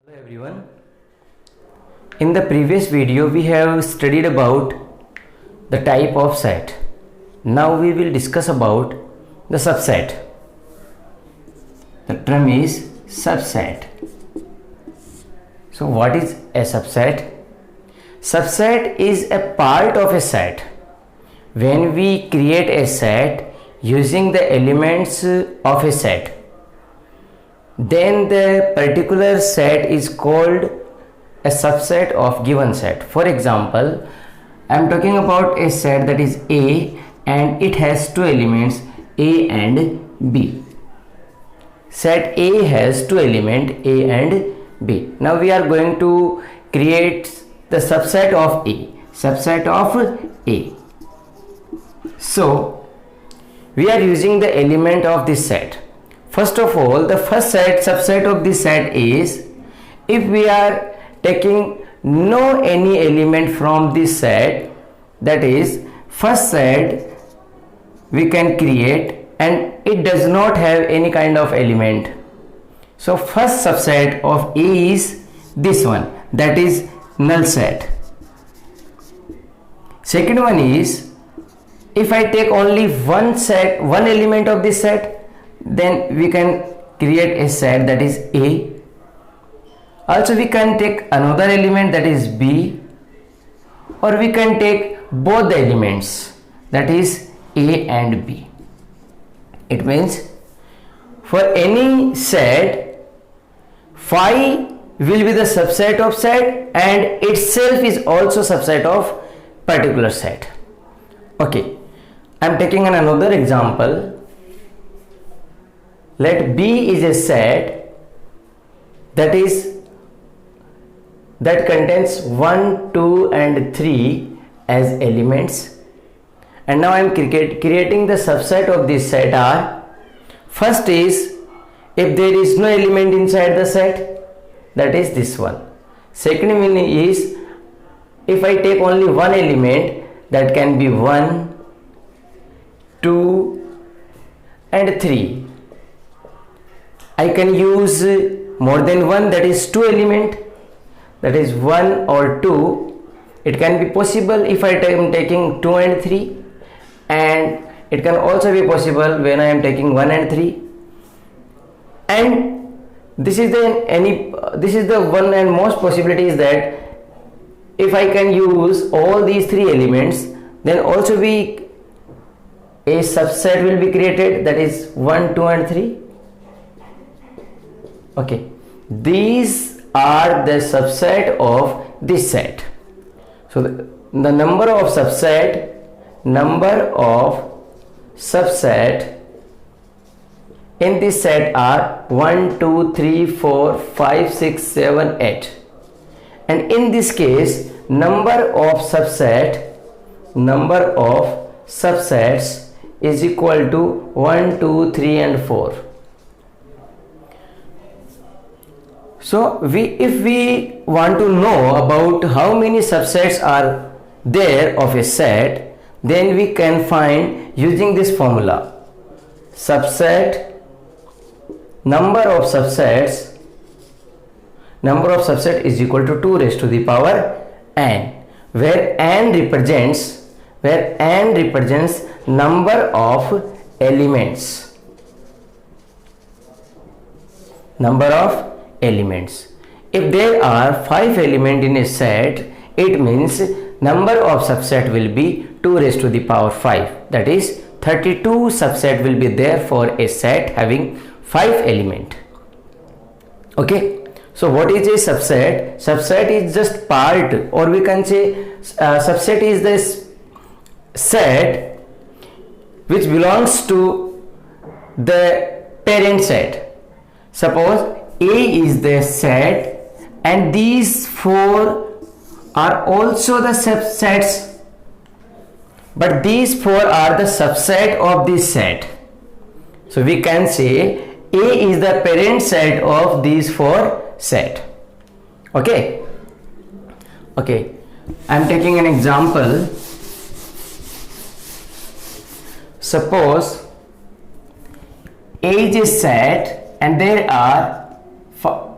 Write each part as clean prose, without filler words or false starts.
Hello everyone. In the previous video we have studied about the type of set. Now we will discuss about the subset. The term is subset. So what is a subset? Subset is a part of a set. When we create a set using the elements of a set, then the particular set is called a subset of given set. For example, I am talking about a set that is A and it has two elements A and B. Set A has two elements A and B. Now we are going to create the subset of A. Subset of A. So we are using the element of this set. First of all, the first subset of this set is if we are taking no any element from this set, that is first set we can create and it does not have any kind of element. So first subset of A is this one, that is null set. Second one is if I take only one element of this set, then we can create a set that is A. Also we can take another element that is B, or we can take both the elements that is A and B. It means for any set, phi will be the subset of set and itself is also subset of particular set. Okay, I am taking another example. Let B is a set that contains 1, 2 and 3 as elements, and now I am creating the subset of this set are, first is if there is no element inside the set, that is this one. Second one is if I take only one element, that can be 1, 2 and 3. I can use more than one, that is two element, that is 1 or 2. It can be possible if I am taking 2 and 3, and it can also be possible when I am taking 1 and 3. And this is the one and most possibility is that if I can use all these three elements, then also a subset will be created, that is 1, 2 and 3. Okay, these are the subset of this set. So the number of subset in this set are 1, 2, 3, 4, 5, 6, 7, 8. And in this case, number of subsets is equal to 1, 2, 3 and 4. So if we want to know about how many subsets are there of a set, then we can find using this formula. Number of subsets is equal to 2 raised to the power n, where n represents number of elements. If there are 5 elements in a set, it means number of subset will be 2 raised to the power 5, that is 32 subset will be there for a set having 5 elements. Okay, so what is a subset? Subset is just part, or we can say subset is this set which belongs to the parent set. Suppose A is the set and these 4 are also the subsets, but these 4 are the subset of this set. So we can say A is the parent set of these 4 set. Okay, I am taking an example. Suppose A is a set and there are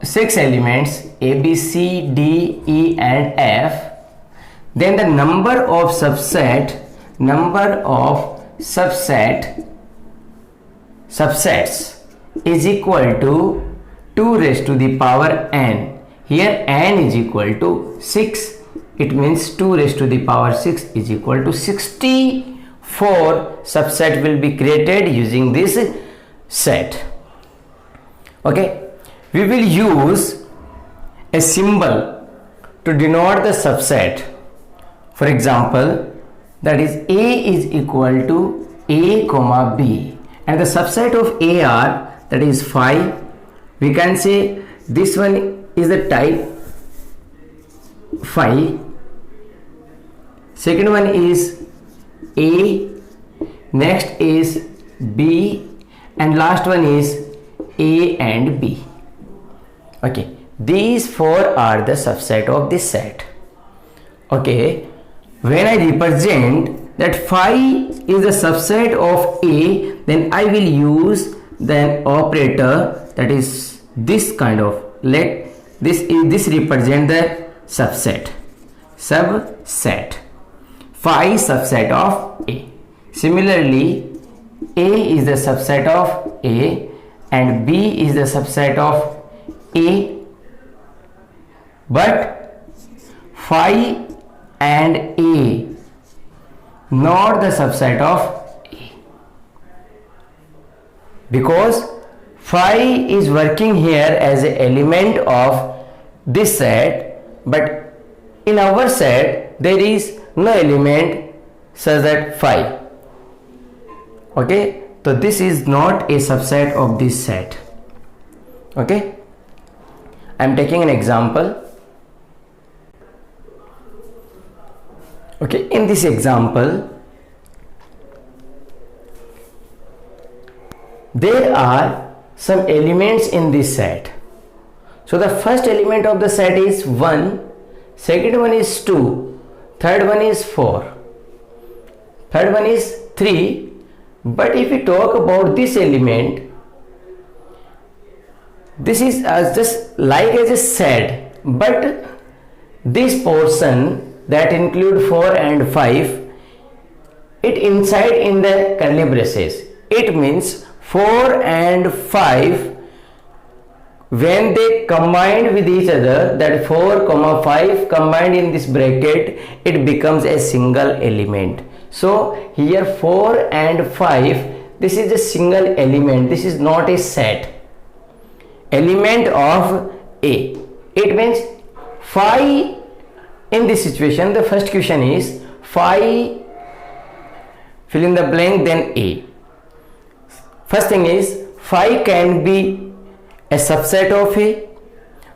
6 elements A, B, C, D, E and F, then the number of subsets is equal to 2 raised to the power n. Here n is equal to 6. It means 2 raised to the power 6 is equal to 64 subset will be created using this set. Okay, we will use a symbol to denote the subset. For example, that is A is equal to A comma B, and the subset of A are, that is 5. We can say this one is the type 5, second one is A, next is B, and last one is A and B. Okay, these 4 are the subset of this set. Okay, when I represent that 5 is the subset of A, then I will use the operator, that is this kind of, let this represent the subset 5 subset of A. Similarly, A is the subset of A and B is the subset of A, but 5 and A not the subset of A, because 5 is working here as an element of this set, but in our set there is no element such that 5. Okay, so this is not a subset of this set. Okay, I am taking an example. Okay, in this example, there are some elements in this set. So the first element of the set is 1, second one is 2, third one is 4, third one is 3. But if we talk about this element, this is just like as a set, but this portion that include 4 and 5, it inside in the curly braces. It means 4 and 5, when they combined with each other, that 4 comma 5 combined in this bracket, it becomes a single element. So here 4 and 5, this is a single element, this is not a set. Element of A, it means 5. In this situation, the first question is 5, fill in the blank, then A. First thing is 5 can be a subset of A,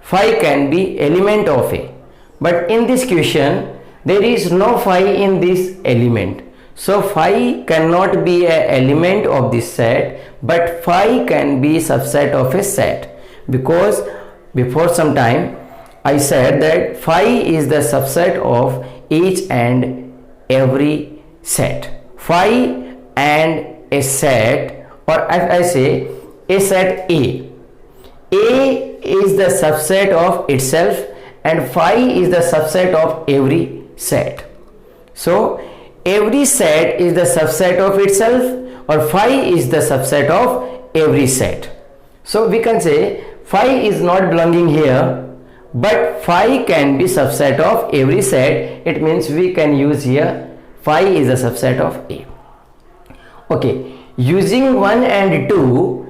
5 can be element of A, but in this question there is no 5 in this element. So 5 cannot be an element of this set, but 5 can be subset of a set, because before some time I said that 5 is the subset of each and every set. 5 and a set, or if I say a set A is the subset of itself and 5 is the subset of every set. So every set is the subset of itself, or 5 is the subset of every set. So we can say 5 is not belonging here, but 5 can be subset of every set. It means we can use here 5 is a subset of A. Okay, using 1 and 2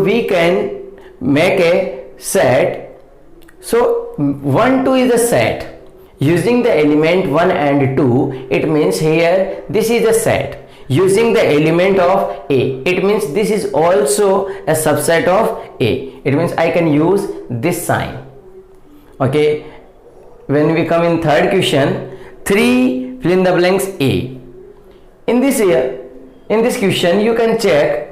we can make a set. So 1 2 is a set. Using the element 1 and 2, it means here this is a set. Using the element of A, it means this is also a subset of A. It means I can use this sign. Okay, when we come in third question, 3, fill in the blanks A. In this question you can check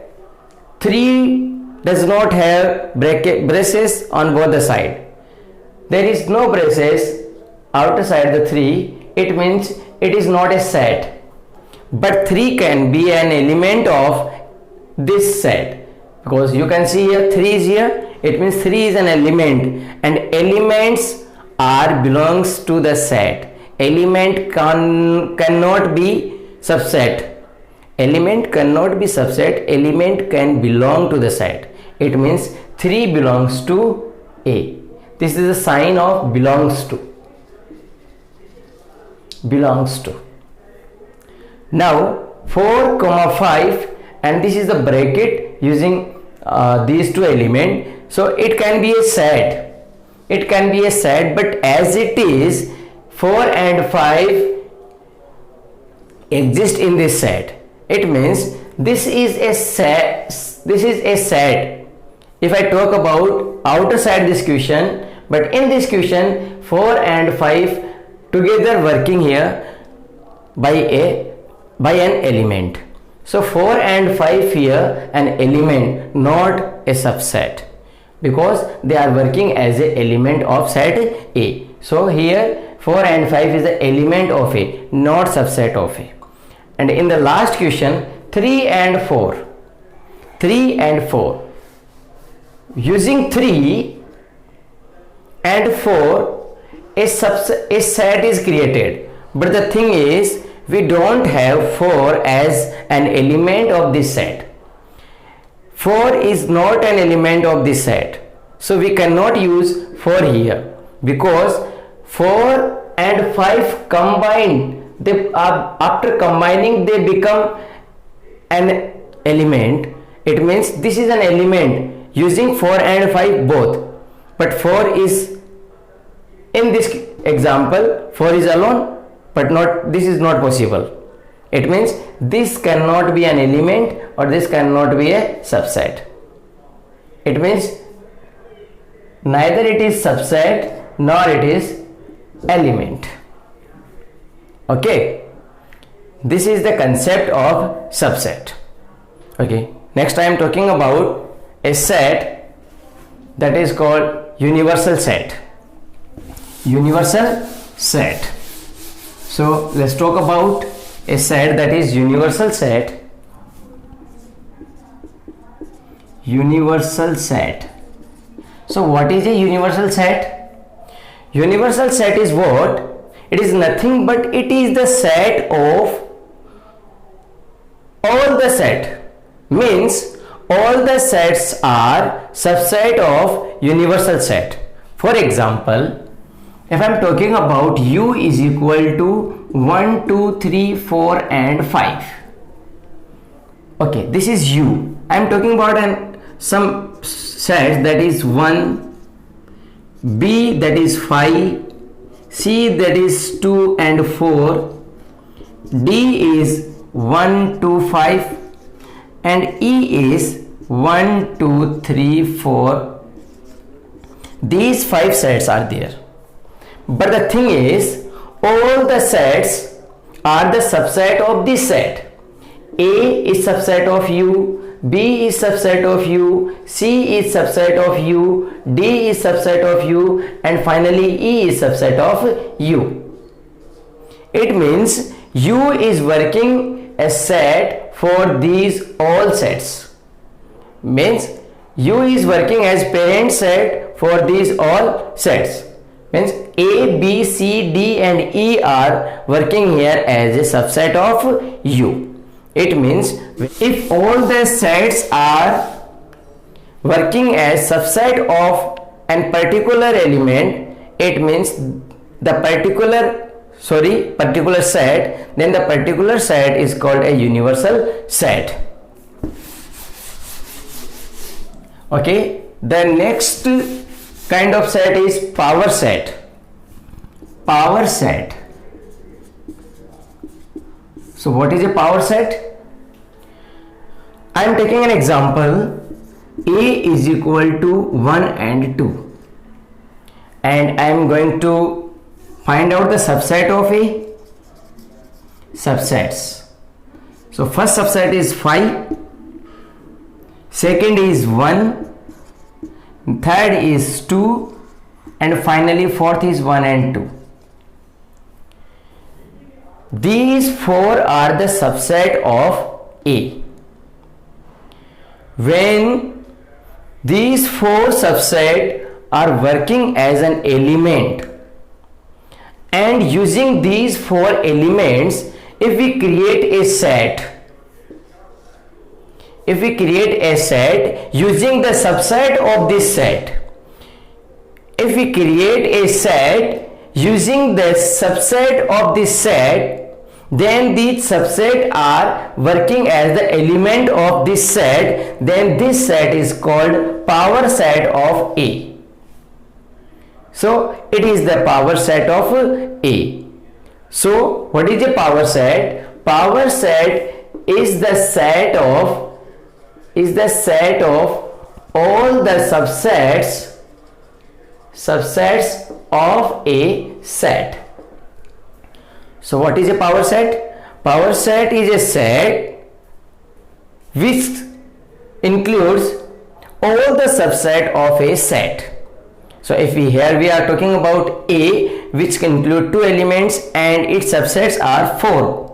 3 does not have braces on both the side. There is no braces outside the 3. It means it is not a set. But 3 can be an element of this set, because you can see here 3 is here, It means 3 is an element, and elements are belongs to the set. Element cannot be subset. Element cannot be subset. Element can belong to the set. It means 3 belongs to A. This is a sign of belongs to. Belongs to. Now 4 comma 5, and this is the bracket using these two elements. So it can be a set. It can be a set, but as it is 4 and 5 exist in this set. It means this is a set. This is a set. If I talk about outer side this question, but in this question 4 and 5 together working here by an element. So 4 and 5 here an element, not a subset, because they are working as a element of set A. So here 4 and 5 is the element of A, not subset of A. And in the last question 3 and 4, 3 and 4, using 3 and 4 a set is created, but the thing is we don't have 4 as an element of this set. 4 is not an element of this set, so we cannot use 4 here, because 4 and 5 combined, they are, after combining they become an element. It means this is an element using 4 and 5 both, but 4 is, in this example 4 is alone, but not, this is not possible. It means this cannot be an element or this cannot be a subset. It means neither it is subset nor it is element. Okay, this is the concept of subset. Okay, next I am talking about a set that is called universal set. Universal set. So let's talk about a set that is universal set. Universal set. So what is a universal set? Universal set is what? It is nothing but it is the set of all the set. Means all the sets are subset of universal set. For example, if I am talking about U is equal to 1, 2, 3, 4 and 5. Okay, this is U. I am talking about some set that is 1, B that is 5, C that is 2 and 4, D is 1, 2, 5 and E is 1, 2, 3, 4. These 5 sets are there. But the thing is, all the sets are the subset of this set. A is subset of U, B is subset of U, C is subset of U, D is subset of U, and finally E is subset of U. It means U is working a set for these all sets. Means U is working as parent set for these all sets. Means A, B, C, D and E are working here as a subset of U. It means if all the sets are working as subset of a particular element, it means the particular set, then the particular set is called a universal set. Okay, the next kind of set is power set. Power set. So what is a power set? I am taking an example. A is equal to 1 and 2, and I am going to find out the subset of A. Subsets. So first subset is 5, second is 1, third is 2, and finally fourth is 1 and 2. These 4 are the subset of A. When these four subsets are working as an element, and using these four elements, if we create a set, using the subset of this set, if we create a set using the subset of this set, then these subsets are working as the element of this set, then this set is called power set of A. So it is the power set of A. So what is a power set? Power set is the set of all the subsets of a set. So what is a power set? Power set is a set which includes all the subset of a set. So if we are talking about A, which include two elements and its subsets are 4.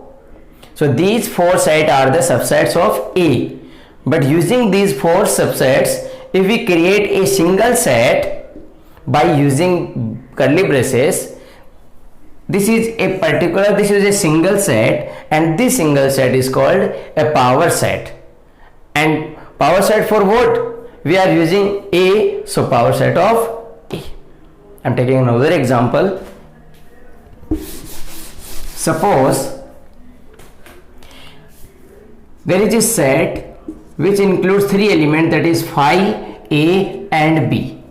So these 4 sets are the subsets of A. But using these 4 subsets, if we create a single set by using curly braces, this is a single set, and this single set is called a power set. And power set for what? We are using A, so power set of A. I am taking another example. Suppose there is a set which includes 3 elements, that is phi, A and B.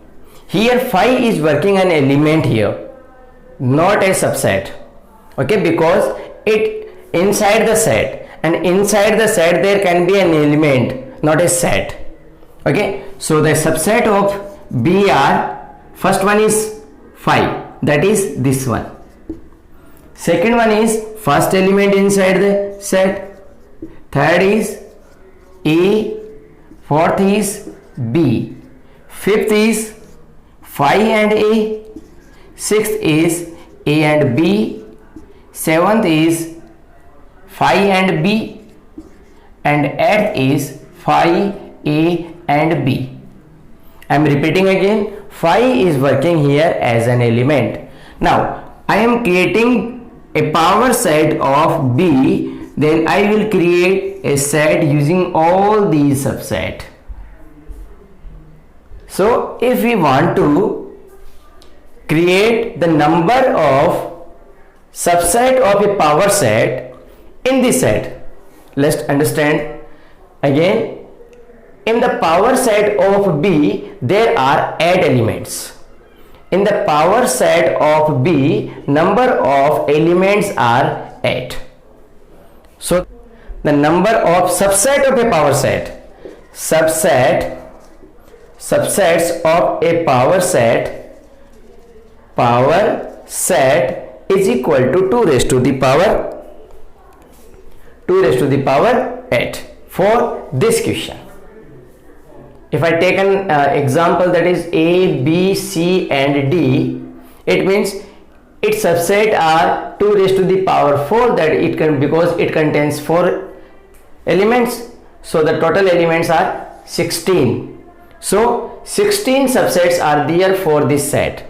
Here phi is working an element here, not a subset, okay, because it inside the set, and inside the set there can be an element, not a set, okay. So the subset of B are, first one is phi, that is this one. Second one is first element inside the set. Third is A. Fourth is B. Fifth is phi and A. Sixth is A and B. Seventh is phi and B. And eighth is phi, A and B. I am repeating again, phi is working here as an element. Now I am creating a power set of B, then I will create a set using all these subsets. So if we want to create the number of subset of a power set in this set, let's understand again. In the power set of B there are 8 elements. In the power set of B, number of elements are 8. So the number of subset of a power set, subsets of a power set is equal to 2 raised to the power 8 for this question. If I take an example, that is A, B, C and D, it means its subset are 2 raised to the power 4, that it can, because it contains 4 elements, so the total elements are 16. So 16 subsets are there for this set,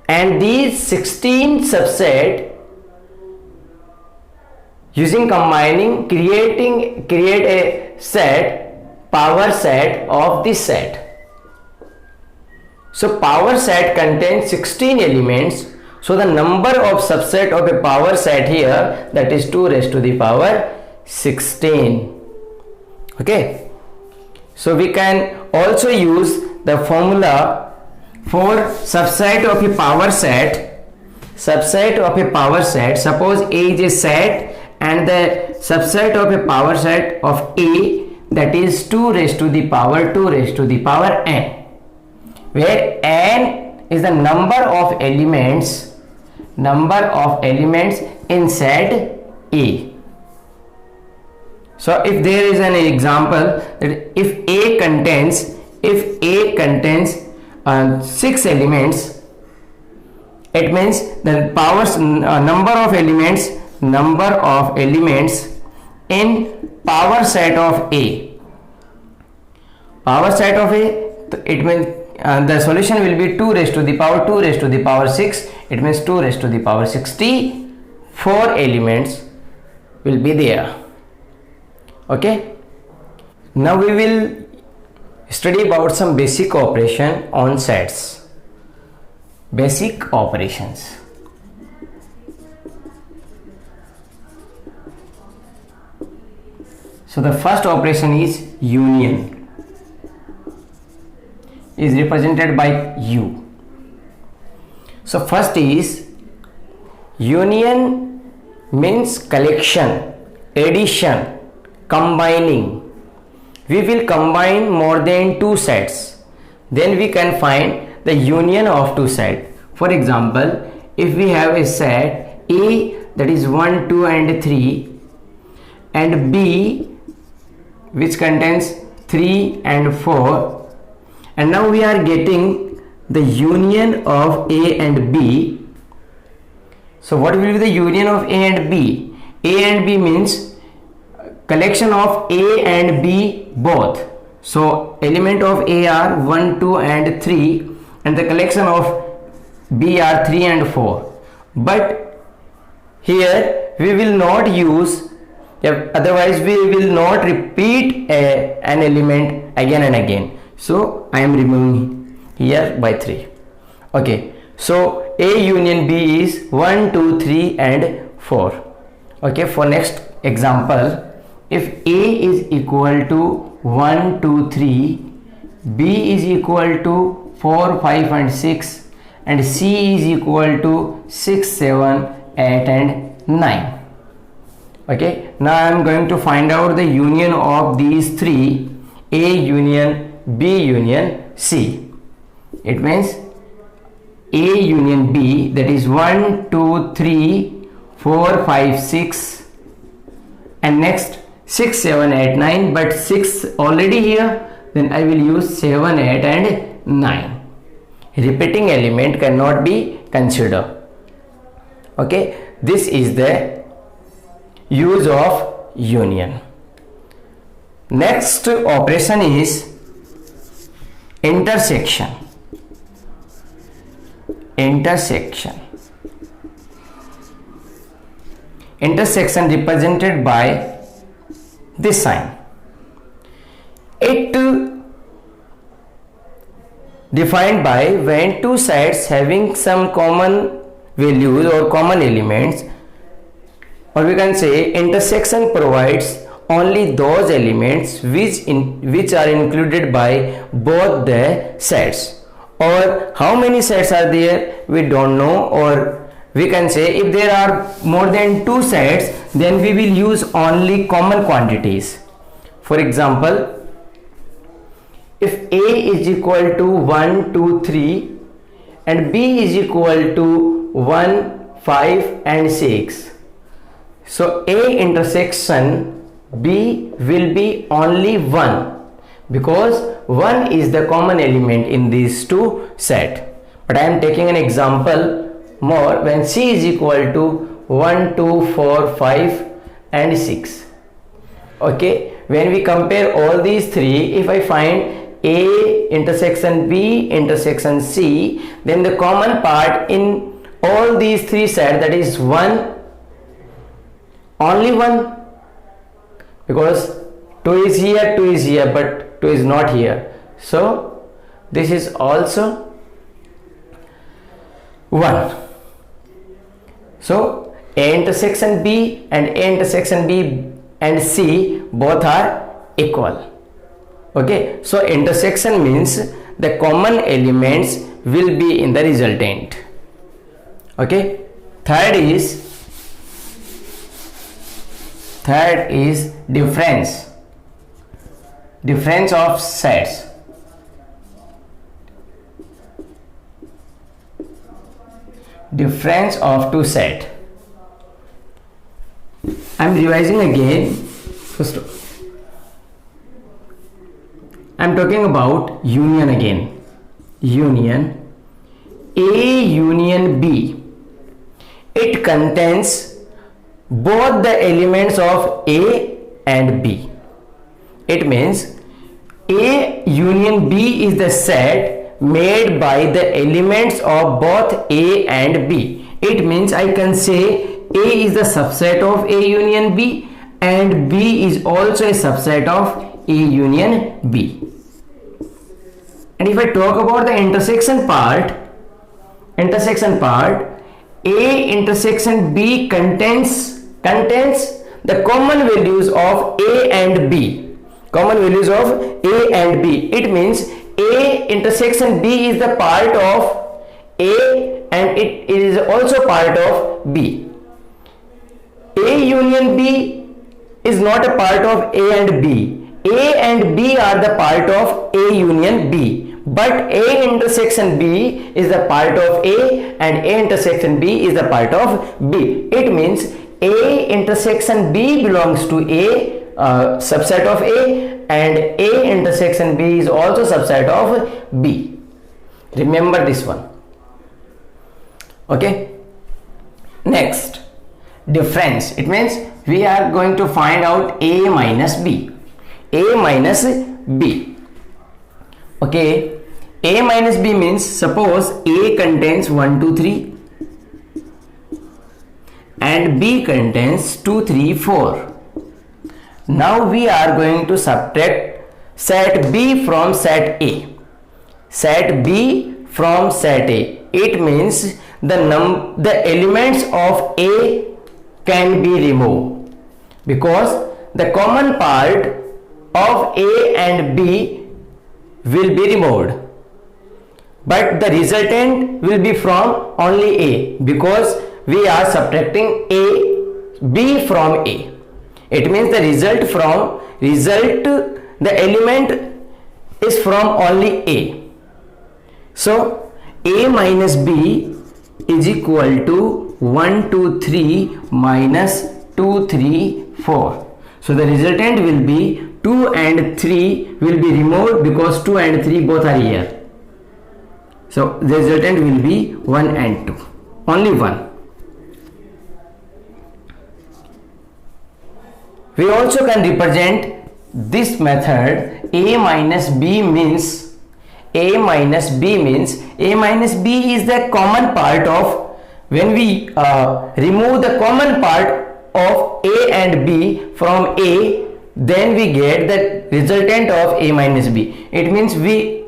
and these 16 subset using combining create a set, power set of this set. So power set contains 16 elements, so the number of subset of a power set here, that is 2 raised to the power 16. Okay, so we can also use the formula for subset of a power set. Suppose A is a set and the subset of a power set of A, that is 2 raised to the power n, where n is the number of elements in set A. So if there is an example that if A contains 6 elements, it means the number of elements in power set of A it means the solution will be 2 raised to the power 2 raised to the power 6. It means 2 raised to the power 64 elements will be there. Okay, now we will study about some basic operation on sets. Basic operations. So the first operation is union, is represented by U. So first is union means collection, addition, combining. We will combine more than two sets, then we can find the union of two sets. For example, if we have a set A, that is 1, 2 and 3, and B which contains 3 and 4, and now we are getting the union of A and B. So what will be the union of A and B? A and B means collection of A and B both. So element of A are 1, 2 and 3, and the collection of B are 3 and 4. But here we will not use, otherwise we will not repeat an element again and again. So I am removing here by 3. Okay, so A union B is 1, 2, 3 and 4. Okay, for next example, if A is equal to 1, 2, 3, B is equal to 4, 5 and 6, and C is equal to 6, 7, 8 and 9. Okay, now I am going to find out the union of these three, A union B union C. It means A union B, that is 1, 2, 3, 4, 5, 6, and next 6, 7, 8, 9, but 6 already here, then I will use 7, 8 and 9. Repeating element cannot be considered. Okay, this is the use of union. Next operation is intersection. Intersection represented by this sign. It defined by when two sets having some common values or common elements, or we can say intersection provides only those elements which are included by both the sets. Or how many sets are there, we don't know, or we can say if there are more than two sets, then we will use only common quantities. For example, if A is equal to 1, 2, 3 and B is equal to 1, 5 and 6, so A intersection B will be only 1, because 1 is the common element in these two sets. But I am taking an example more when C is equal to 1, 2, 4, 5 and 6. Okay, when we compare all these three, if I find A intersection B intersection C, then the common part in all these three sets, that is 1, only 1, because 2 is here, but 2 is not here. So this is also 1. So A intersection B and A intersection B and C both are equal. Okay, so intersection means the common elements will be in the resultant. Okay, third is difference of sets. Difference of two sets. I am revising again. First, I am talking about union again. Union A union B. It contains both the elements of A and B. It means A union B is the set made by the elements of both A and B. It means I can say A is the subset of A union B and B is also a subset of A union B. And if I talk about the intersection part, A intersection B contains the common values of A and B. Common values of A and B. It means A intersection B is the part of A and it is also part of B. A union B is not a part of A and B. A and B are the part of A union B. But A intersection B is the part of A and A intersection B is the part of B. It means A intersection B belongs to A, subset of A, and A intersection B is also subset of B. Remember this one. Okay. Next, difference. It means we are going to find out A minus B. A minus B. Okay. A minus B means suppose A contains 1, 2, 3 and B contains 2, 3, 4. Now we are going to subtract set B from set A. Set B from set A. It means the elements of A can be removed because the common part of A and B will be removed. But the resultant will be from only A because we are subtracting B from A. It means the element is from only A. So A minus B is equal to 1, 2, 3 minus 2, 3, 4. So the resultant will be 2 and 3 will be removed because 2 and 3 both are here. So the resultant will be 1 and 2. Only 1. We also can represent this method. A minus B means A minus B is the common part of, when we remove the common part of A and B from A, then we get the resultant of A minus B. It means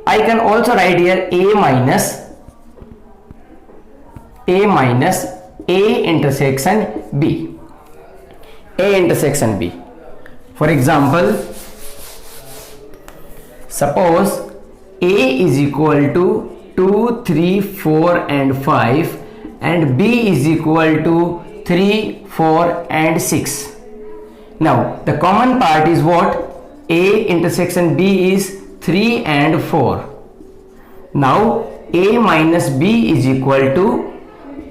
I can also write here A minus A intersection B. A intersection B. For example, suppose A is equal to 2, 3, 4 and 5 and B is equal to 3, 4 and 6. Now the common part is what? A intersection B is 3 and 4. Now A minus B is equal to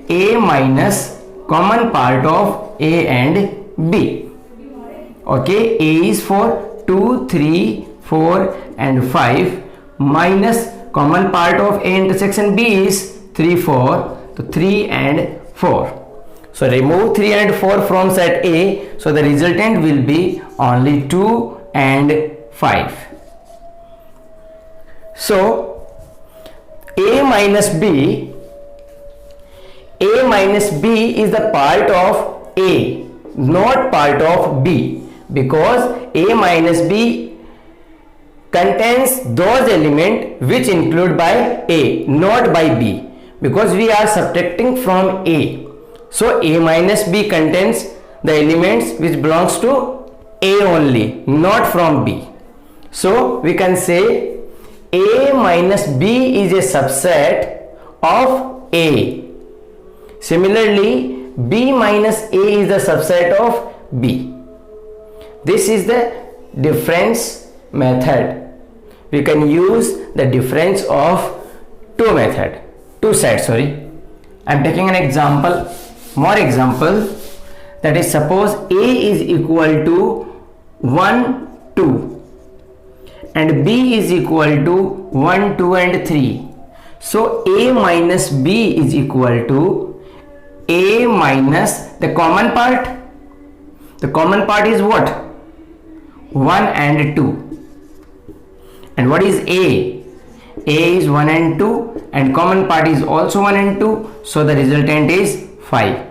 A minus common part of A and B. Okay, A is for 2, 3, 4 and 5 minus common part of A intersection B is 3, 4. So 3 and 4. So remove 3 and 4 from set A. So the resultant will be only 2 and 5. So A minus B is the part of A, not part of B, because A minus B contains those elements which include by A, not by B, because we are subtracting from A. So A minus B contains the elements which belongs to A only, not from B. So we can say A minus B is a subset of A. Similarly, B minus A is the subset of B. This is the difference method. We can use the difference of two sets. I am taking an example, more example, that is suppose A is equal to 1, 2 and B is equal to 1, 2 and 3. So A minus B is equal to A minus the common part. The common part is what? 1 and 2. And what is A? A is 1 and 2 and common part is also 1 and 2. So the resultant is 5.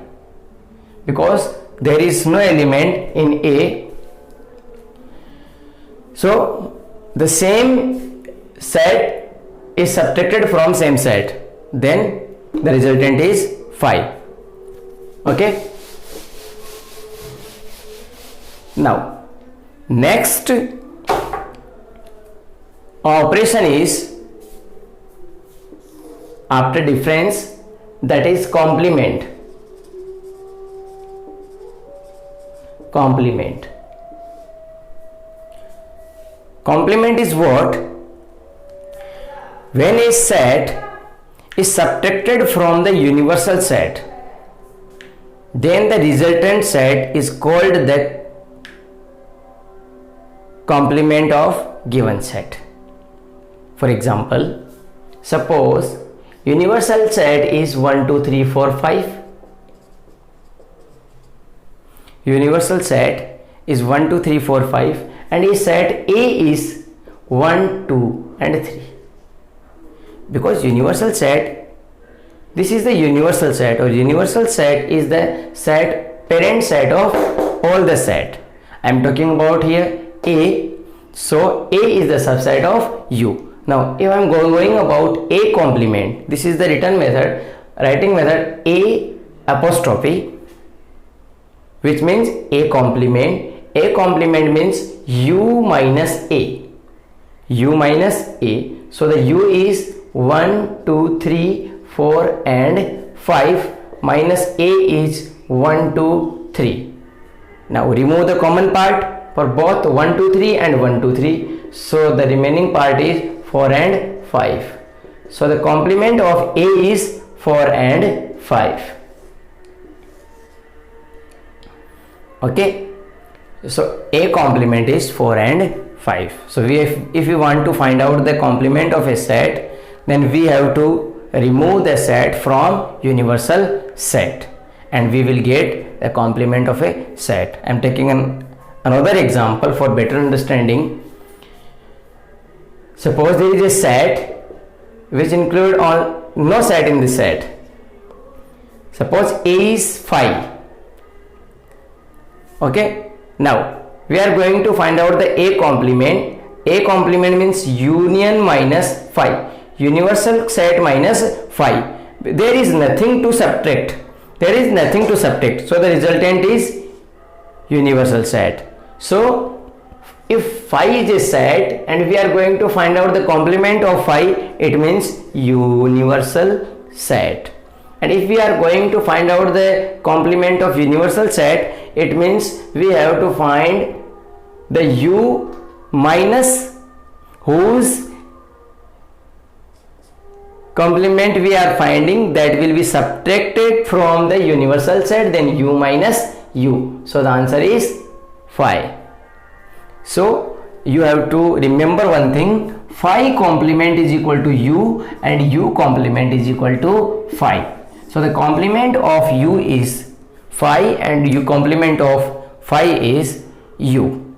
Because there is no element in A. So the same set is subtracted from same set. Then the resultant is 5. Okay. Now next operation is after difference, that is complement. Complement. Complement is what? When a set is subtracted from the universal set, then the resultant set is called the complement of given set. For example, suppose universal set is 1, 2, 3, 4, 5. Universal set is 1, 2, 3, 4, 5 and a set A is 1, 2 and 3. Because universal set, this is the universal set, or universal set is the set, parent set of all the set. I am talking about here A. So A is the subset of U. Now if I am going about A complement, this is the writing method A apostrophe, which means A complement. A complement means U minus A. U minus A. So the U is 1, 2, 3, 4 and 5 minus A is 1, 2, 3. Now remove the common part for both 1, 2, 3 and 1, 2, 3. So the remaining part is 4 and 5. So the complement of A is 4 and 5. Okay. So A complement is 4 and 5. So if we want to find out the complement of a set, then we have to remove the set from universal set and we will get the complement of a set. I am taking another example for better understanding. Suppose there is a set which include all no set in the set. Suppose A is 5. Okay. Now we are going to find out the A complement. A complement means union minus 5. Universal set minus 5. There is nothing to subtract. There is nothing to subtract. So the resultant is universal set. So if 5 is a set and we are going to find out the complement of 5, it means universal set. And if we are going to find out the complement of universal set, it means we have to find the U minus whose complement we are finding, that will be subtracted from the universal set, then U minus U. So the answer is 5. So you have to remember one thing, 5 complement is equal to U and U complement is equal to 5. So the complement of U is 5 and U complement of 5 is U.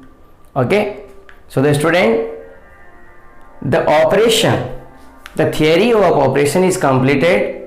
Okay. So the student, the operation, the theory of operation is completed.